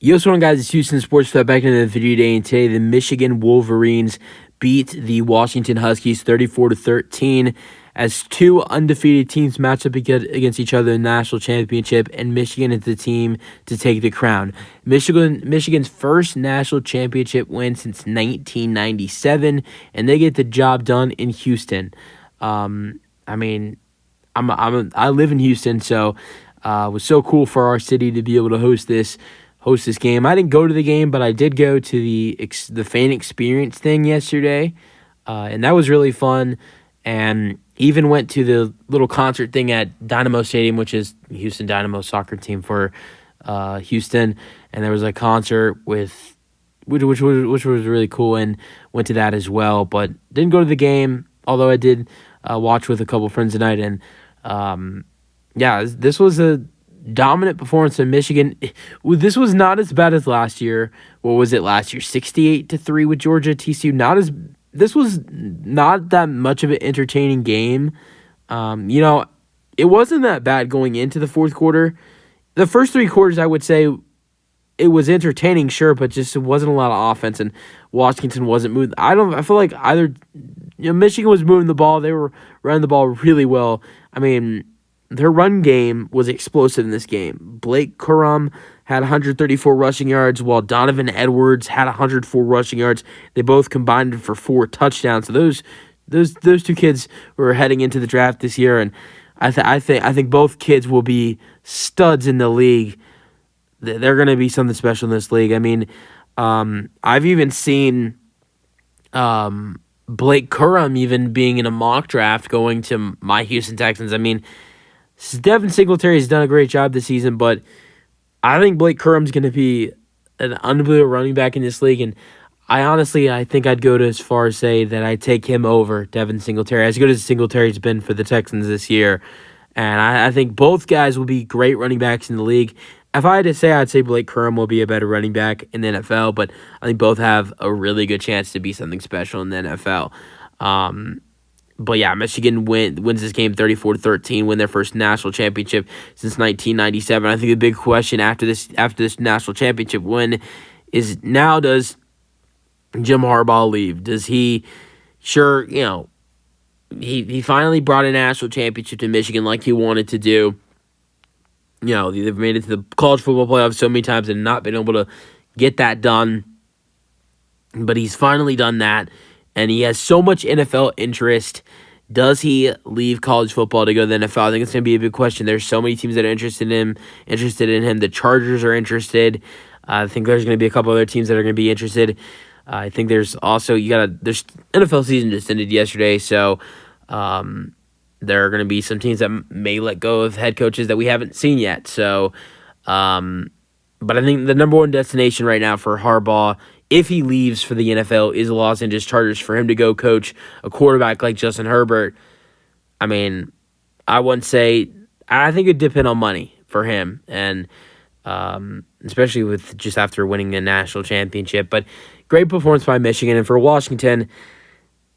Yo, what's going on, guys? It's Houston Sports Club back into the video today, and today the Michigan Wolverines beat the Washington Huskies 34-13 as two undefeated teams match up against each other in the national championship, and Michigan is the team to take the crown. Michigan's first national championship win since 1997, and they get the job done in Houston. I live in Houston, so it was so cool for our city to be able to host this game. I didn't go to the game, but I did go to the fan experience thing yesterday, and that was really fun. And even went to the little concert thing at Dynamo Stadium, which is Houston Dynamo soccer team for Houston. And there was a concert which was really cool, and went to that as well. But didn't go to the game, although I did watch with a couple friends tonight. And this was a dominant performance in Michigan. This was not as bad as last year. What was it last year? 68-3 with Georgia TCU. This was not that much of an entertaining game. It wasn't that bad going into the fourth quarter. The first three quarters, I would say, it was entertaining, sure, but just it wasn't a lot of offense, and Washington wasn't moving. I feel like either Michigan was moving the ball. They were running the ball really well. I mean, their run game was explosive in this game. Blake Corum had 134 rushing yards, while Donovan Edwards had 104 rushing yards. They both combined for 4 touchdowns. So those two kids were heading into the draft this year, and I think both kids will be studs in the league. They're going to be something special in this league. I mean, I've even seen Blake Corum even being in a mock draft going to my Houston Texans. I mean, Devin Singletary has done a great job this season, but I think Blake Curum's going to be an unbelievable running back in this league, and I think I'd go to as far as say that I take him over Devin Singletary, as good as Singletary's been for the Texans this year. And I think both guys will be great running backs in the league. If I had to say, I'd say Blake Corum will be a better running back in the NFL, but I think both have a really good chance to be something special in the NFL. But yeah, Michigan wins this game 34-13, win their first national championship since 1997. I think the big question after this national championship win is, now does Jim Harbaugh leave? Does he? Sure, he finally brought a national championship to Michigan like he wanted to do. They've made it to the college football playoffs so many times and not been able to get that done. But he's finally done that. And he has so much NFL interest. Does he leave college football to go to the NFL? I think it's going to be a big question. There's so many teams that are interested in him. The Chargers are interested. I think there's going to be a couple other teams that are going to be interested. I think there's also there's NFL season just ended yesterday, so there are going to be some teams that may let go of head coaches that we haven't seen yet. So, but I think the number one destination right now for Harbaugh, if he leaves for the NFL, is the Los Angeles Chargers. For him to go coach a quarterback like Justin Herbert, I mean, I think it'd depend on money for him, and especially with just after winning a national championship. But great performance by Michigan. And for Washington,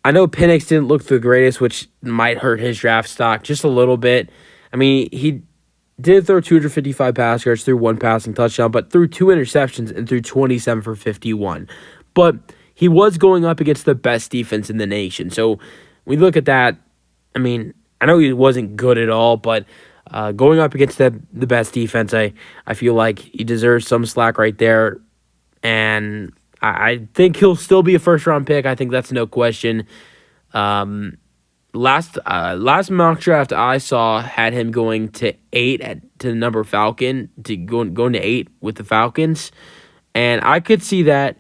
I know Penix didn't look the greatest, which might hurt his draft stock just a little bit. I mean, he did throw 255 pass yards, threw 1 passing touchdown, but threw 2 interceptions and threw 27 for 51. But he was going up against the best defense in the nation. So we look at that. I mean, I know he wasn't good at all, but going up against the best defense, I feel like he deserves some slack right there. And I think he'll still be a first-round pick. I think that's no question. Last mock draft I saw had him going to 8 to the number Falcon, going to 8 with the Falcons, and I could see that,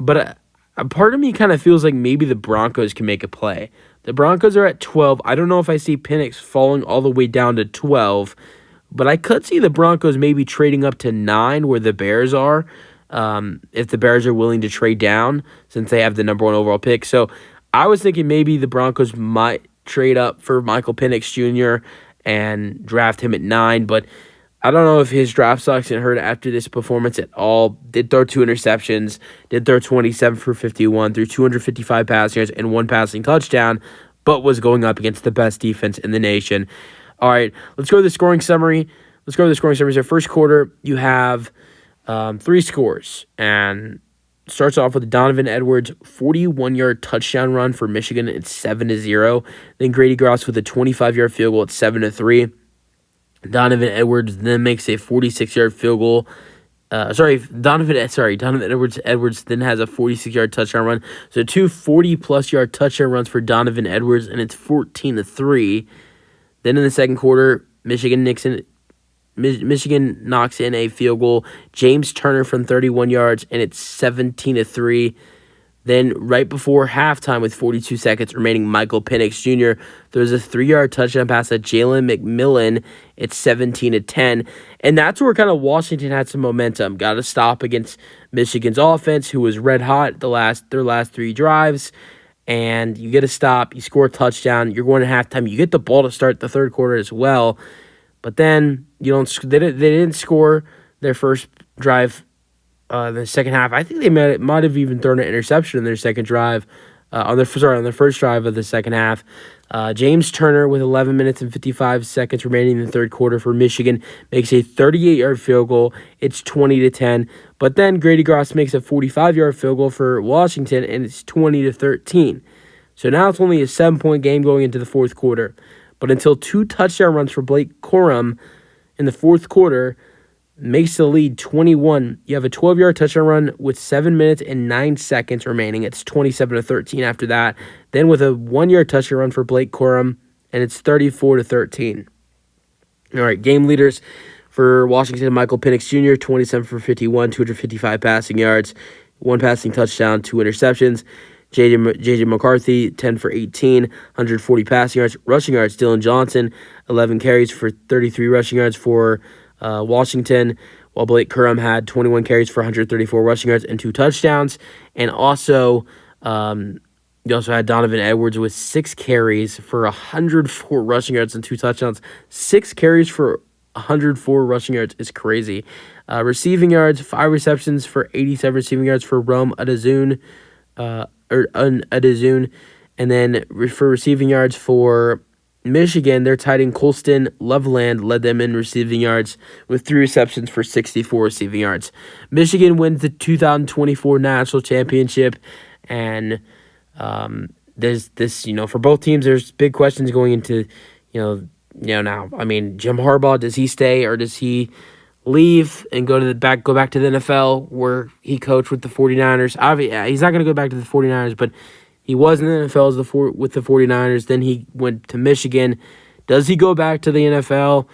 but a part of me kind of feels like maybe the Broncos can make a play. The Broncos are at 12. I don't know if I see Penix falling all the way down to 12, but I could see the Broncos maybe trading up to 9 where the Bears are, if the Bears are willing to trade down since they have the number 1 overall pick. So I was thinking maybe the Broncos might trade up for Michael Penix Jr. and draft him at 9, but I don't know if his draft stock's going to hurt after this performance at all. Did throw 2 interceptions, did throw 27 for 51, threw 255 pass yards and 1 passing touchdown, but was going up against the best defense in the nation. All right, let's go to the scoring summary. So first quarter, you have Three scores, and starts off with a Donovan Edwards 41-yard touchdown run for Michigan. It's 7-0. Then Grady Grouse with a 25-yard field goal at 7-3. Donovan Edwards then makes a 46-yard field goal. Donovan Edwards then has a 46-yard touchdown run. So two 40-plus yard touchdown runs for Donovan Edwards, and it's 14-3. Then in the second quarter, Michigan knocks in a field goal. James Turner from 31 yards, and it's 17-3. Then right before halftime with 42 seconds remaining, Michael Penix Jr. throws a 3-yard touchdown pass at Jalen McMillan. It's 17-10. And that's where kind of Washington had some momentum. Got a stop against Michigan's offense, who was red hot their last three drives. And you get a stop, you score a touchdown, you're going to halftime. You get the ball to start the third quarter as well. But then they didn't score their first drive the second half. I think they might have even thrown an interception in their second drive, on their first drive of the second half. James Turner, with 11 minutes and 55 seconds remaining in the third quarter for Michigan, makes a 38-yard field goal. It's 20-10. But then Grady Grouse makes a 45-yard field goal for Washington, and it's 20-13. So now it's only a 7-point game going into the fourth quarter. But until two touchdown runs for Blake Corum in the fourth quarter makes the lead 21. You have a 12-yard touchdown run with 7 minutes and 9 seconds remaining. It's 27-13 after that. Then with a 1-yard touchdown run for Blake Corum, and it's 34-13. All right, game leaders for Washington: Michael Penix Jr., 27 for 51, 255 passing yards, 1 passing touchdown, 2 interceptions. J.J. McCarthy, 10 for 18, 140 passing yards. Rushing yards, Dylan Johnson, 11 carries for 33 rushing yards for Washington, while Blake Corum had 21 carries for 134 rushing yards and 2 touchdowns. And also, you also had Donovan Edwards with 6 carries for 104 rushing yards and 2 touchdowns. 6 carries for 104 rushing yards is crazy. Receiving yards, 5 receptions for 87 receiving yards for Rome Adazun. And then for receiving yards for Michigan, their tight end Colston Loveland led them in receiving yards with 3 receptions for 64 receiving yards. Michigan wins the 2024 national championship, and there's this, for both teams, there's big questions going into, now. I mean, Jim Harbaugh, does he stay or does he leave and go back to the NFL where he coached with the 49ers? Obviously, he's not going to go back to the 49ers, but he was in the NFL with the 49ers. Then he went to Michigan. Does he go back to the NFL?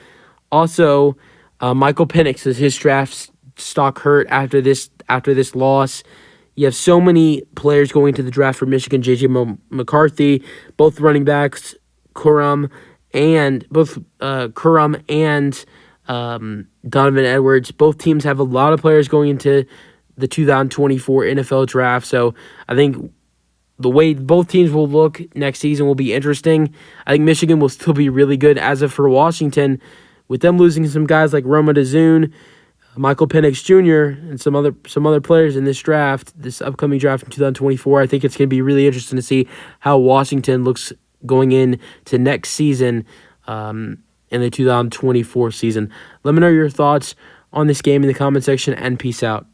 Also, Michael Penix, is his draft stock hurt after this loss? You have so many players going to the draft for Michigan. J.J. McCarthy, both running backs, Corum and Donovan Edwards. Both teams have a lot of players going into the 2024 NFL draft. So I think the way both teams will look next season will be interesting. I think Michigan will still be really good. As of for Washington, with them losing some guys like Roma DeZoon, Michael Penix Jr., and some other players in this upcoming draft in 2024, I think it's going to be really interesting to see how Washington looks going into next season, in the 2024 season. Let me know your thoughts on this game in the comment section, and peace out.